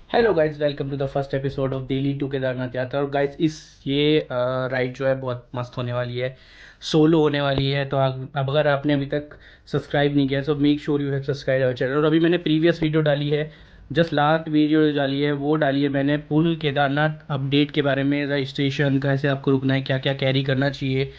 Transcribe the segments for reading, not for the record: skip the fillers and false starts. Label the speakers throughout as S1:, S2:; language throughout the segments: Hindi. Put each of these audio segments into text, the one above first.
S1: Hello guys, welcome to the first episode of Delhi to Kedarnath यात्रा। और गाइस ये राइड जो है बहुत मस्त होने वाली है, सोलो होने वाली है। तो अब अगर आपने अभी तक सब्सक्राइब नहीं किया तो make sure you have subscribe our channel. और अभी मैंने प्रीवियस वीडियो डाली है, जस्ट लास्ट वीडियो जो डाली है वो डाली है मैंने फुल केदारनाथ अपडेट के बारे में, रजिस्ट्रेशन कैसे आपको रुकना है, क्या क्या कैरी करना चाहिए,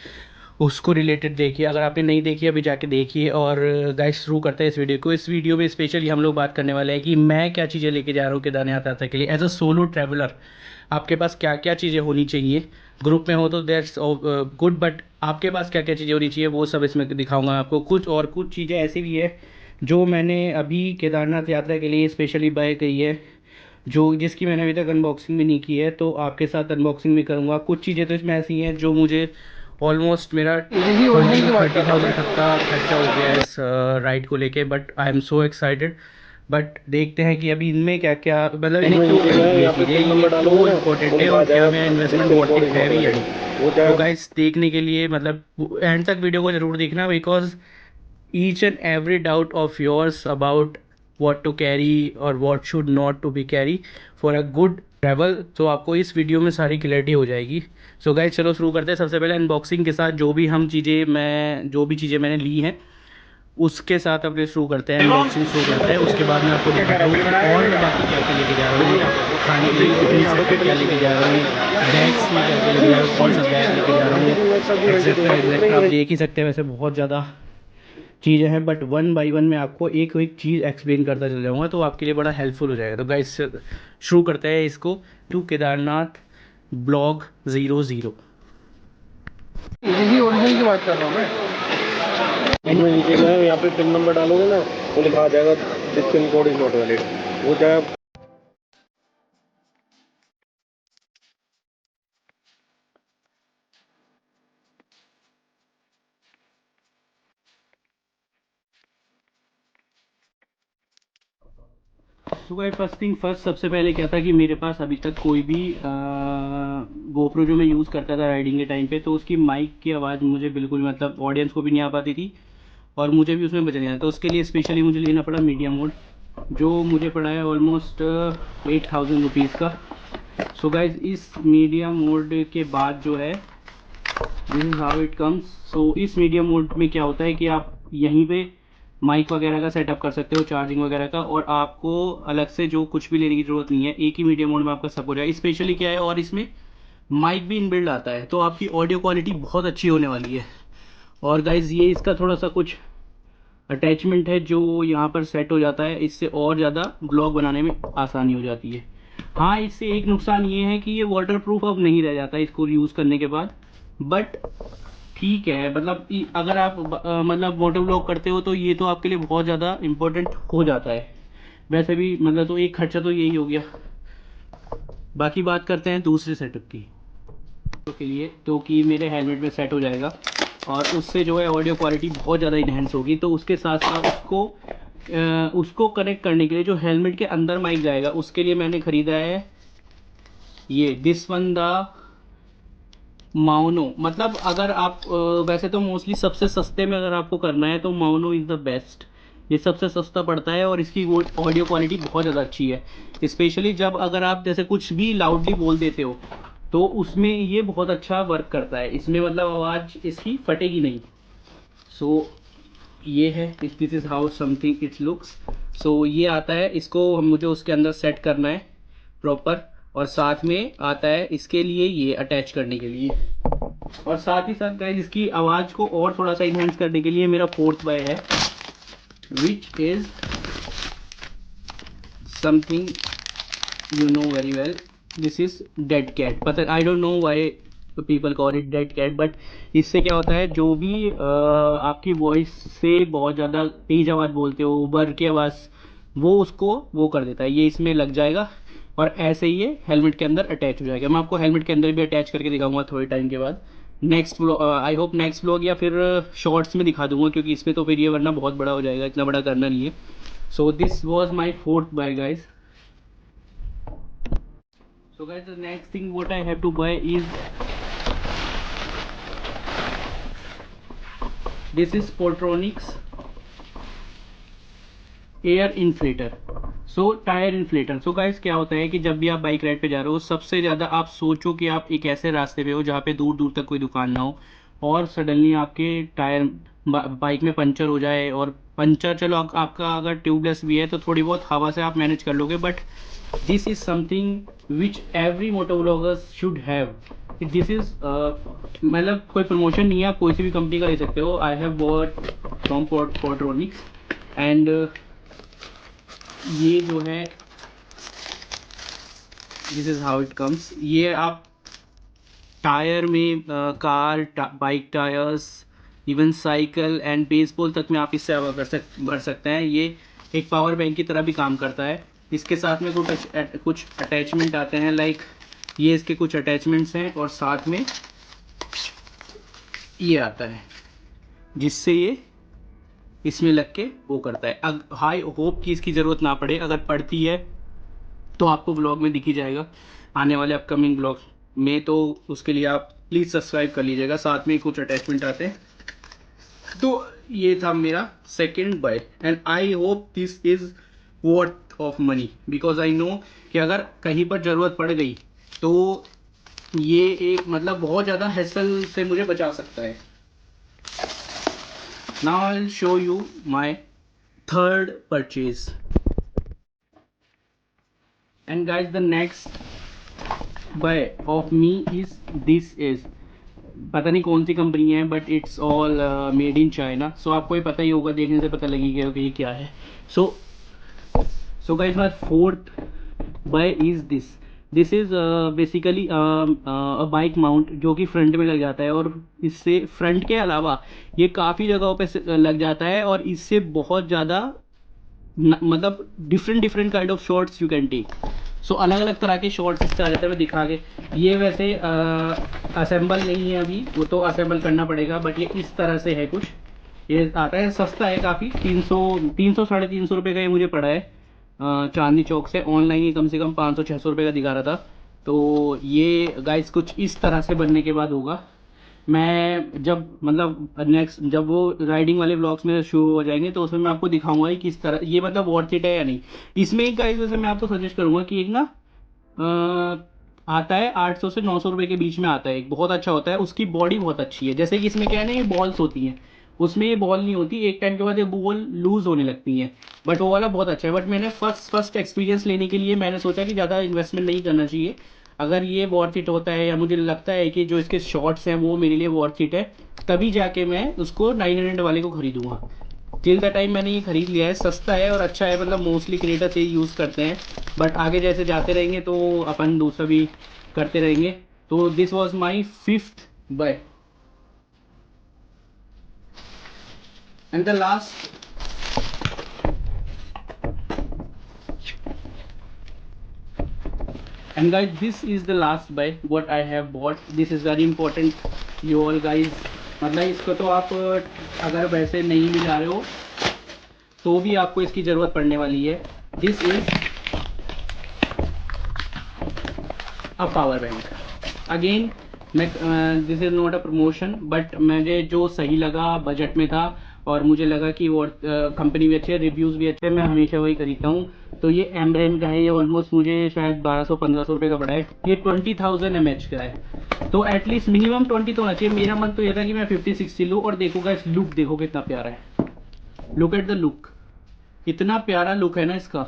S1: उसको रिलेटेड देखिए। अगर आपने नहीं देखी अभी जाके देखिए। और गाइस शुरू करते हैं इस वीडियो को। इस वीडियो में स्पेशली हम लोग बात करने वाले हैं कि मैं क्या चीज़ें लेके जा रहा हूँ केदारनाथ यात्रा के लिए एज अ सोलो ट्रैवलर। आपके पास क्या क्या चीज़ें होनी चाहिए, ग्रुप में हो तो दैट्स गुड, बट आपके पास क्या क्या चीज़ें होनी चाहिए वो सब इसमें दिखाऊंगा आपको। कुछ चीज़ें ऐसी भी है जो मैंने अभी केदारनाथ यात्रा के लिए स्पेशली बाय करी है, जो जिसकी मैंने अभी तक अनबॉक्सिंग भी नहीं की है, तो आपके साथ अनबॉक्सिंग भी करूँगा। कुछ चीज़ें तो इसमें ऐसी हैं जो मुझे ऑलमोस्ट मेरा 20-30,000 तक का खर्चा हो गया है इस राइड को लेके, but I am so excited. But देखते हैं कि अभी इनमें क्या क्या, मतलब इन्हें क्यों खरीदी ये चीज़ें, ये क्यों इम्पोर्टेंट है और क्या मेरा इन्वेस्टमेंट वर्थ इट है भी या नहीं। तो गाइस देखने के लिए मतलब एंड तक वीडियो को ज़रूर देखना, because each and every doubt of yours about what to carry or what should not to be carry for a good travel, तो आपको इस वीडियो में सारी क्लैरिटी हो जाएगी। सो गाइस चलो शुरू करते हैं। सबसे पहले अनबॉक्सिंग के साथ जो भी चीज़ें मैंने ली हैं उसके साथ अपने शुरू करते हैं, अनबॉक्सिंग शुरू करते हैं। उसके बाद मैं आपको दिखाता हूँ कि और मैं बाकी क्या क्या लेके जा रहा हूँ, खाने के लिए टिफिन सेट में क्या लेके जा रहा हूँ, बैग्स में क्या क्या लेके जा रहा हूँ, कौन सा बैग लेके जा रहा हूँ, एक्सेट्रा एक्सेट्रा। आप देख ही सकते हैं, वैसे बहुत ज़्यादा चीज़ें हैं, बट वन बाय वन मैं आपको एक एक चीज़ एक्सप्लेन करता चल जाऊँगा, तो आपके लिए बड़ा हेल्पफुल हो जाएगा। तो गाइस शुरू करते हैं इसको, टू केदारनाथ ब्लॉग 00।
S2: यही ओरिजिनल की बात कर रहा हूँ मैं। इनमें नीचे जो है यहाँ पे पिन नंबर डालोगे ना तो लिखा आ जाएगा this pin code is not valid. वो चाहे
S1: तो भाई फर्स्ट थिंग फर्स्ट, सबसे पहले क्या था कि मेरे पास अभी तक कोई भी गोप्रो जो मैं यूज़ करता था राइडिंग के टाइम पे, तो उसकी माइक की आवाज़ मुझे बिल्कुल मतलब ऑडियंस को भी नहीं आ पाती थी और मुझे भी उसमें बचा नहीं आता। तो उसके लिए स्पेशली मुझे लेना पड़ा मीडिया मोड, जो मुझे पड़ा है ऑलमोस्ट 8,000 रुपीज़ का। सो गाइज इस मीडिया मोड के बाद जो है, this is how it comes. So इस मीडिया मोड में क्या होता है कि आप यहीं पे माइक वगैरह का सेटअप कर सकते हो, चार्जिंग वगैरह का, और आपको अलग से जो कुछ भी लेने की ज़रूरत नहीं है, एक ही मीडिया मोड में आपका सब हो जाएगा। स्पेशली क्या है, और इसमें माइक भी इनबिल्ड आता है, तो आपकी ऑडियो क्वालिटी बहुत अच्छी होने वाली है। और गाइज ये इसका थोड़ा सा कुछ अटैचमेंट है जो यहाँ पर सेट हो जाता है, इससे और ज़्यादा ब्लॉग बनाने में आसानी हो जाती है। हाँ, इससे एक नुकसान ये है कि ये वाटर प्रूफ अब नहीं रह जाता इसको यूज़ करने के बाद, बट ठीक है। मतलब अगर आप मतलब मोटर ब्लॉग करते हो तो ये तो आपके लिए बहुत ज़्यादा इम्पोर्टेंट हो जाता है। वैसे भी मतलब तो एक खर्चा तो यही हो गया। बाकी बात करते हैं दूसरे सेटअप की, तो के लिए तो कि मेरे हेलमेट में सेट हो जाएगा और उससे जो है ऑडियो क्वालिटी बहुत ज़्यादा इन्हेंस होगी। तो उसके साथ साथ उसको कनेक्ट करने के लिए जो हेलमेट के अंदर माइक जाएगा, उसके लिए मैंने ख़रीदा है ये दिस वन द माउनो। मतलब अगर आप वैसे तो मोस्टली सबसे सस्ते में अगर आपको करना है तो माउनो इज़ द बेस्ट। ये सबसे सस्ता पड़ता है और इसकी ऑडियो क्वालिटी बहुत ज़्यादा अच्छी है। स्पेशली जब अगर आप जैसे कुछ भी लाउडली बोल देते हो तो उसमें ये बहुत अच्छा वर्क करता है, इसमें मतलब आवाज़ इसकी फटेगी नहीं। सो ये है, this is how something it's looks. So ये आता है, इसको मुझे उसके अंदर सेट करना है प्रॉपर, और साथ में आता है इसके लिए ये अटैच करने के लिए। और साथ ही साथ गाइस इसकी आवाज़ को और थोड़ा सा इन्हेंस करने के लिए मेरा फोर्थ बाय है, which is something you know very well, this is dead cat. पता I don't know why people call it dead cat, but इससे क्या होता है, जो भी आपकी वॉइस से बहुत ज़्यादा तेज आवाज़ बोलते हो, बर की आवाज़, वो उसको वो कर देता है। ये इसमें लग जाएगा और ऐसे ही ये हेलमेट के अंदर अटैच हो जाएगा। मैं आपको हेलमेट के अंदर भी अटैच करके दिखाऊंगा थोड़े टाइम के बाद, next blog, I hope next blog या फिर शॉर्ट्स में दिखा दूंगा, क्योंकि इसमें तो फिर ये वरना बहुत बड़ा हो जाएगा, इतना बड़ा करना नहीं है। So this was my fourth buy guys. So guys, the next thing what I have to buy is this is Portronics air inflator. So tyre inflator. So guys क्या होता है कि जब भी आप बाइक राइड पे जा रहे हो, सबसे ज़्यादा आप सोचो कि आप एक ऐसे रास्ते पे हो जहाँ पे दूर दूर तक कोई दुकान ना हो, और सडनली आपके टायर बाइक में पंचर हो जाए। और पंचर चलो आपका अगर ट्यूबलेस भी है तो थोड़ी बहुत हवा से आप मैनेज कर लोगे, but this is something which every moto vloggers should have. This is मतलब कोई प्रमोशन नहीं है, आप कोई सी भी कंपनी का ले सकते हो। I have bought from Portronics and ये जो है this is how it comes. ये आप टायर में car bike tyres, even cycle and baseball तक में आप इससे हवा भर सकते हैं। ये एक पावर बैंक की तरह भी काम करता है। इसके साथ में कुछ अटैचमेंट आते हैं, लाइक ये इसके कुछ अटैचमेंट्स हैं, और साथ में ये आता है जिससे ये इसमें लग के वो करता है। अब हाई होप कि इसकी ज़रूरत ना पड़े, अगर पड़ती है तो आपको ब्लॉग में दिख ही जाएगा आने वाले अपकमिंग ब्लॉग में, तो उसके लिए आप प्लीज़ सब्सक्राइब कर लीजिएगा। साथ में कुछ अटैचमेंट आते हैं। तो ये था मेरा second by, and I hope this is worth of money, because I know कि अगर कहीं पर ज़रूरत पड़ गई तो ये एक मतलब बहुत ज़्यादा हैसल से मुझे बचा सकता है। Now I will show you my third purchase. And guys the next buy of me is this is, पता नहीं कौन सी कंपनी है, but it's all made in China. So आपको ये पता ही होगा, देखने से पता लगेगा कि ये क्या है। So guys my fourth buy is this is basically bike mount जो कि फ्रंट में लग जाता है, और इससे फ्रंट के अलावा ये काफ़ी जगहों पे लग जाता है, और इससे बहुत ज़्यादा मतलब different different kind of shots you can take. So अलग अलग तरह के शॉट्स इससे आ जाते हैं। मैं दिखा के, ये वैसे असेंबल नहीं है अभी, वो तो असेंबल करना पड़ेगा, बट ये इस तरह से है कुछ। ये आता है, सस्ता है काफ़ी, 300 साढ़े 300 रुपये का ये मुझे पड़ा है चांदनी चौक से। ऑनलाइन ही कम से कम 500-600 रुपये का दिखा रहा था। तो ये गाइस कुछ इस तरह से बनने के बाद होगा। मैं जब मतलब नेक्स्ट जब वो राइडिंग वाले ब्लॉग्स में शुरू हो जाएंगे तो उसमें मैं आपको दिखाऊंगा कि किस तरह ये मतलब वर्थ इट है या नहीं। इसमें एक गाइस वैसे मैं आपको सजेस्ट करूंगा कि एक ना आता है 800 से 900 रुपये के बीच में आता है, एक बहुत अच्छा होता है, उसकी बॉडी बहुत अच्छी है। जैसे कि इसमें क्या है ना, ये बॉल्स होती हैं, उसमें ये बॉल नहीं होती, एक टाइम के बाद ये बॉल लूज होने लगती हैं, बट वो वाला बहुत अच्छा है। बट मैंने फर्स्ट एक्सपीरियंस लेने के लिए मैंने सोचा कि ज़्यादा इन्वेस्टमेंट नहीं करना चाहिए। अगर ये वर्थ इट होता है, या मुझे लगता है कि जो इसके शॉर्ट्स हैं वो मेरे लिए वर्थ इट है, तभी जाके मैं उसको 900 वाले को खरीदूंगा। टिल द टाइम मैंने ये खरीद लिया है, सस्ता है और अच्छा है, मतलब मोस्टली क्रिएटर से यूज़ करते हैं, बट आगे जैसे जाते रहेंगे तो अपन दूसरा भी करते रहेंगे। तो this was my fifth buy, and the last and guys, this is the last buy what I have bought. This is very important you all guys, मतलब इसको तो आप अगर वैसे नहीं भी जा रहे हो तो भी आपको इसकी ज़रूरत पड़ने वाली है। This is a power bank. Again मैं this is not a promotion, but मुझे जो सही लगा बजट में था, और मुझे लगा कि वो कंपनी भी अच्छी है, रिव्यूज़ भी अच्छे हैं, मैं हमेशा वही खरीदता हूँ। तो ये एमरेन का है, ये ऑलमोस्ट मुझे शायद 1200-1500 रुपये का पड़ा है। ये 20,000 mAh का है, तो एटलीस्ट मिनिमम 20 तो होना चाहिए। मेरा मन तो ये था कि मैं 50-60 लूँ। और देखो गाइस, लुक देखो कितना प्यारा है, लुक एट द लुक, इतना प्यारा लुक है ना इसका,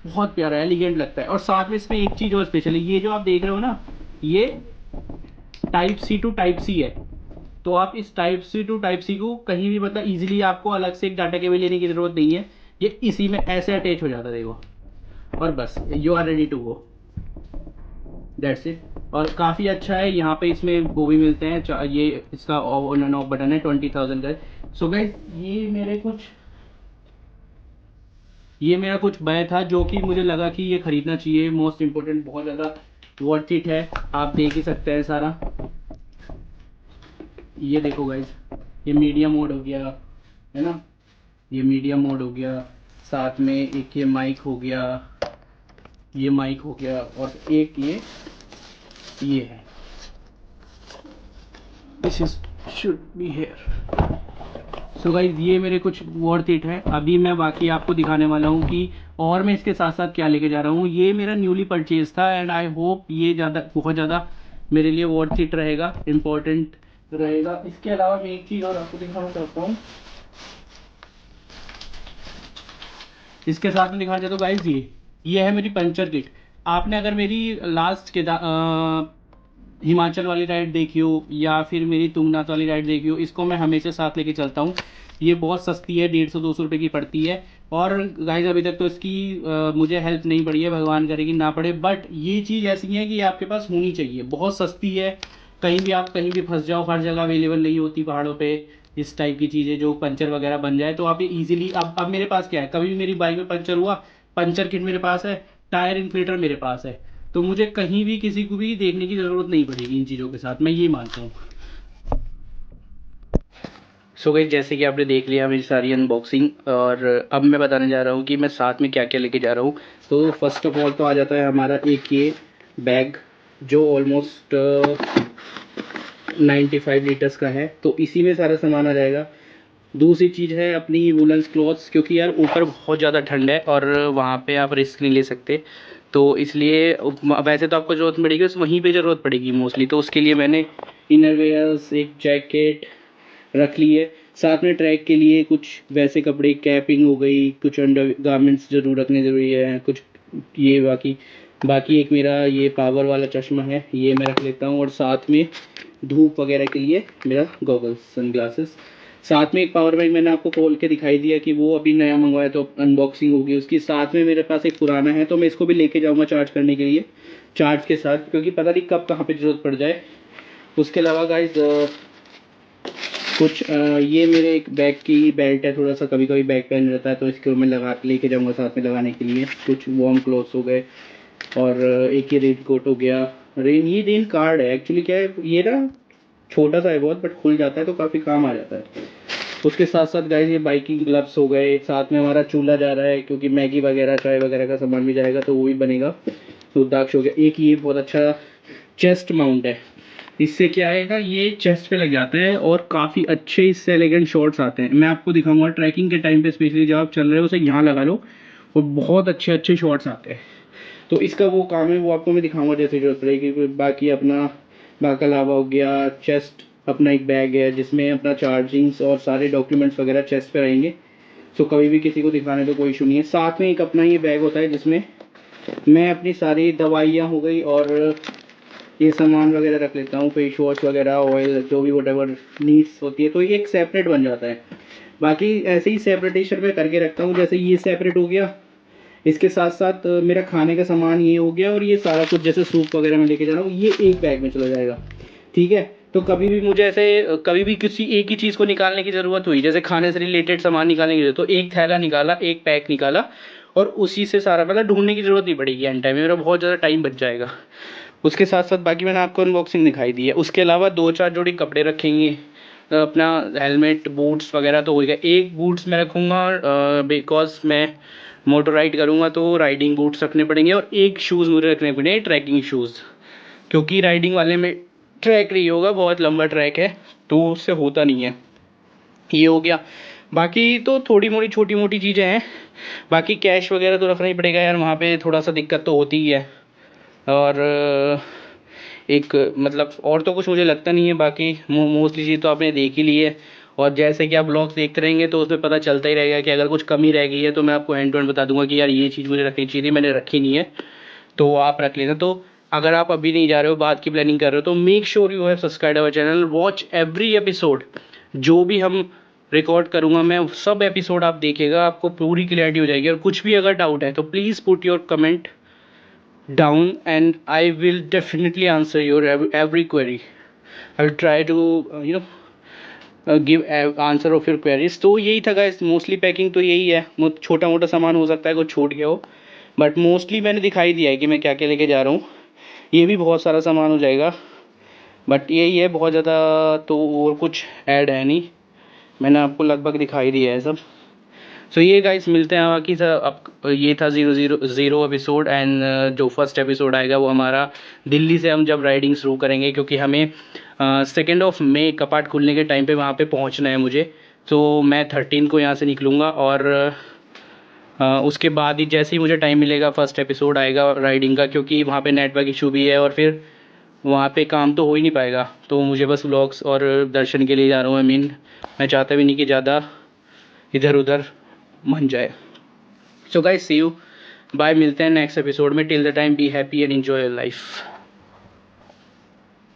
S1: बहुत प्यारा एलिगेंट लगता है। और साथ में इसमें एक चीज़ और स्पेशल है, ये जो आप देख रहे हो ना, ये type C to type C है। तो आप इस type C to type C को कहीं भी मतलब इजीली, आपको अलग से एक डाटा केबल लेने की ज़रूरत नहीं है, ये इसी में ऐसे अटैच हो जाता है देखो, और बस you are ready to go, that's it. और काफ़ी अच्छा है, यहाँ पे इसमें वो भी मिलते हैं, ये इसका ऑन एंड ऑफ बटन है 20,000 का। सो गाइस, ये मेरा कुछ बाय था जो कि मुझे लगा कि ये खरीदना चाहिए। मोस्ट इम्पोर्टेंट, बहुत ज़्यादा वर्थ इट है, आप देख ही सकते हैं सारा। ये देखो गाइज, ये मीडिया मोड हो गया है ना, ये मीडिया मोड हो गया, साथ में एक ये माइक हो गया, ये माइक हो गया, और एक ये है, this is should be here. So guys ये मेरे कुछ वर्थ इट है। अभी मैं बाकी आपको दिखाने वाला हूँ कि और मैं इसके साथ साथ क्या लेके जा रहा हूँ। ये मेरा न्यूली परचेज था एंड आई होप ये बहुत ज़्यादा मेरे लिए वर्थ इट रहेगा, इम्पोर्टेंट रहेगा। इसके अलावा मैं एक चीज़ और आपको दिखाना चाहता हूँ। इसके साथ में दिखाना चाहता हूँ गाइज, ये है मेरी पंचर किट। आपने अगर मेरी लास्ट के हिमाचल वाली राइड देखी हो या फिर मेरी तुंगनाथ वाली राइड देखी हो, इसको मैं हमेशा साथ लेके चलता हूँ। ये बहुत सस्ती है, 150-200 रुपये की पड़ती है। और गाइज अभी तक तो इसकी मुझे हेल्प नहीं पड़ी है, भगवान करे कि ना पड़े। बट ये चीज़ ऐसी है कि आपके पास होनी चाहिए, बहुत सस्ती है। कहीं भी आप कहीं भी फंस जाओ, हर जगह अवेलेबल नहीं होती पहाड़ों पे इस टाइप की चीज़ें जो पंचर वगैरह बन जाए। तो आप ये ईजिली, अब मेरे पास क्या है, कभी भी मेरी बाइक में पंचर हुआ, पंचर किट मेरे पास है, टायर इन्फ्लेटर मेरे पास है। तो मुझे कहीं भी किसी को भी देखने की ज़रूरत नहीं पड़ेगी इन चीज़ों के साथ, मैं ये मानता हूँ। सो गाइस जैसे कि आपने देख लिया मेरी सारी अनबॉक्सिंग, और अब मैं बताने जा रहा हूँ कि मैं साथ में क्या क्या लेके जा रहा हूँ। तो फर्स्ट ऑफ ऑल तो आ जाता है हमारा एक ये बैग, जो ऑलमोस्ट 95 लीटर्स का है, तो इसी में सारा सामान आ जाएगा। दूसरी चीज़ है अपनी वुलन्स क्लॉथ्स, क्योंकि यार ऊपर बहुत ज़्यादा ठंड है और वहाँ पे आप रिस्क नहीं ले सकते। तो इसलिए वैसे तो आपको ज़रूरत पड़ेगी, उस वहीं पे ज़रूरत पड़ेगी मोस्टली, तो उसके लिए मैंने इनर वेयर्स, एक जैकेट रख ली है। साथ में ट्रैक के लिए कुछ वैसे कपड़े, कैपिंग हो गई, कुछ अंडर गारमेंट्स ज़रूर रखने ज़रूरी है, कुछ ये बाकी बाकी एक मेरा ये पावर वाला चश्मा है, ये मैं रख लेता हूँ। और साथ में धूप वगैरह के लिए मेरा गॉगल्स, सनग्लासेस। साथ में एक पावर बैंक मैंने आपको खोल के दिखाई दिया कि वो अभी नया मंगवाया, तो अनबॉक्सिंग होगी उसकी। साथ में मेरे पास एक पुराना है, तो मैं इसको भी लेके जाऊंगा चार्ज करने के लिए, चार्ज के साथ, क्योंकि पता नहीं कब कहाँ पे ज़रूरत पड़ जाए। उसके अलावा गाइज कुछ ये मेरे एक बैग की बेल्ट है, थोड़ा सा कभी कभी बैग पहन रहता है, तो इसको मैं लगा लेके जाऊंगा साथ में लगाने के लिए। कुछ वार्म क्लोथ्स हो गए, और एक ये रेन कोट हो गया। ये रेन कार्ड है एक्चुअली, क्या है ये ना, छोटा सा है बहुत, बट खुल जाता है तो काफ़ी काम आ जाता है। उसके साथ साथ गाइस ये बाइकिंग ग्लव्स हो गए। साथ में हमारा चूल्हा जा रहा है, क्योंकि मैगी वगैरह, चाय वगैरह का सामान भी जाएगा, तो वो भी बनेगा। रुद्राक्ष हो गया। एक ये बहुत अच्छा चेस्ट माउंट है, इससे क्या है ना, ये चेस्ट पे लग जाते हैं और काफ़ी अच्छे इससे एलिगेंट शॉट्स आते हैं। मैं आपको दिखाऊंगा ट्रैकिंग के टाइम पे, स्पेशली जब आप चल रहे हो उसे यहाँ लगा लो और बहुत अच्छे अच्छे शॉट्स आते हैं। तो इसका वो काम है, वो आपको मैं दिखाऊंगा जैसे जरूरत पड़ेगी। बाकी अपना बाकलावा हो गया। चेस्ट अपना एक बैग है जिसमें अपना चार्जिंग्स और सारे डॉक्यूमेंट्स वगैरह चेस्ट पे रहेंगे, सो कभी भी किसी को दिखाने तो कोई इशू नहीं है। साथ में एक अपना ये बैग होता है जिसमें मैं अपनी सारी दवाइयाँ हो गई और ये सामान वगैरह रख लेता हूँ, फेस वॉश वगैरह, ऑयल, जो भी वट एवर नीड्स होती है, तो ये एक सेपरेट बन जाता है। बाकी ऐसे ही सेपरेटेशन में करके रखता हूँ, जैसे ये सेपरेट हो गया। इसके साथ साथ मेरा खाने का सामान ये हो गया, और ये सारा कुछ जैसे सूप वगैरह मैं लेके जा रहा हूँ, ये एक बैग में चला जाएगा। ठीक है, तो कभी भी मुझे ऐसे कभी भी किसी एक ही चीज़ को निकालने की ज़रूरत हुई, जैसे खाने से रिलेटेड सामान निकालने की ज़रूरत, तो एक थैला निकाला, एक पैक निकाला, और उसी से सारा, मतलब ढूंढने की ज़रूरत नहीं पड़ेगी एंड टाइम में, मेरा बहुत ज़्यादा टाइम बच जाएगा। उसके साथ साथ बाकी मैंने आपको अनबॉक्सिंग दिखाई दी है। उसके अलावा 2-4 जोड़ी कपड़े रखेंगे, अपना हेलमेट, बूट्स वगैरह तो हो गया। एक बूट्स मैं रखूँगा बिकॉज मैं मोटर राइड करूँगा, तो राइडिंग बूट्स रखने पड़ेंगे। और एक शूज़ मुझे रखने पड़ेंगे, ट्रैकिंग शूज़, क्योंकि राइडिंग वाले में ट्रैक नहीं होगा, बहुत लंबा ट्रैक है, तो उससे होता नहीं है। ये हो गया। बाकी तो थोड़ी मोड़ी छोटी मोटी चीज़ें हैं। बाकी कैश वगैरह तो रखना ही पड़ेगा यार, वहाँ पे थोड़ा सा दिक्कत तो होती ही है। और एक मतलब और तो कुछ मुझे लगता नहीं है। बाकी मोस्टली चीज़ तो आपने देख ही ली है, और जैसे कि आप ब्लॉग्स देखते रहेंगे तो उसमें पता चलता ही रहेगा कि अगर कुछ कमी रह गई है तो मैं आपको हैंड टू हैंड बता दूंगा कि यार ये चीज़ मुझे रखनी चाहिए थी, मैंने रखी नहीं है, तो आप रख लेना। तो अगर आप अभी नहीं जा रहे हो, बाद की प्लानिंग कर रहे हो, तो make sure you have subscribe our channel, watch every episode. जो भी हम रिकॉर्ड करूँगा मैं, सब एपिसोड आप देखिएगा, आपको पूरी क्लियरिटी हो जाएगी। और कुछ भी अगर डाउट है तो please put your comment down and I will definitely answer your every query. I will try to give answer of your queries. तो यही था गाइस, मोस्टली पैकिंग तो यही है। छोटा मोटा सामान हो सकता है कुछ छूट गया हो, बट मोस्टली मैंने दिखाई दिया है कि मैं क्या क्या लेके जा रहा हूँ। ये भी बहुत सारा सामान हो जाएगा, बट यही है, बहुत ज़्यादा तो और कुछ ऐड है नहीं, मैंने आपको लगभग दिखाई दिया है सब। सो ये गाइस मिलते हैं बाकी सर। अब ये था 000 एपिसोड, एंड जो फर्स्ट एपिसोड आएगा वो हमारा दिल्ली से हम जब राइडिंग शुरू करेंगे, क्योंकि हमें 2 मई कपाट खुलने के टाइम पे वहाँ पे पहुँचना है मुझे। तो मैं 13 को यहाँ से निकलूँगा और उसके बाद ही जैसे ही मुझे टाइम मिलेगा फर्स्ट एपिसोड आएगा राइडिंग का, क्योंकि वहाँ पे नेटवर्क इशू भी है और फिर वहाँ पे काम तो हो ही नहीं पाएगा। तो मुझे बस व्लॉग्स और दर्शन के लिए जा रहा हूँ। मैं चाहता भी नहीं कि ज़्यादा इधर उधर मन जाए। So guys see you, bye, मिलते हैं नेक्स्ट एपिसोड में। Till the time be happy and enjoy your life.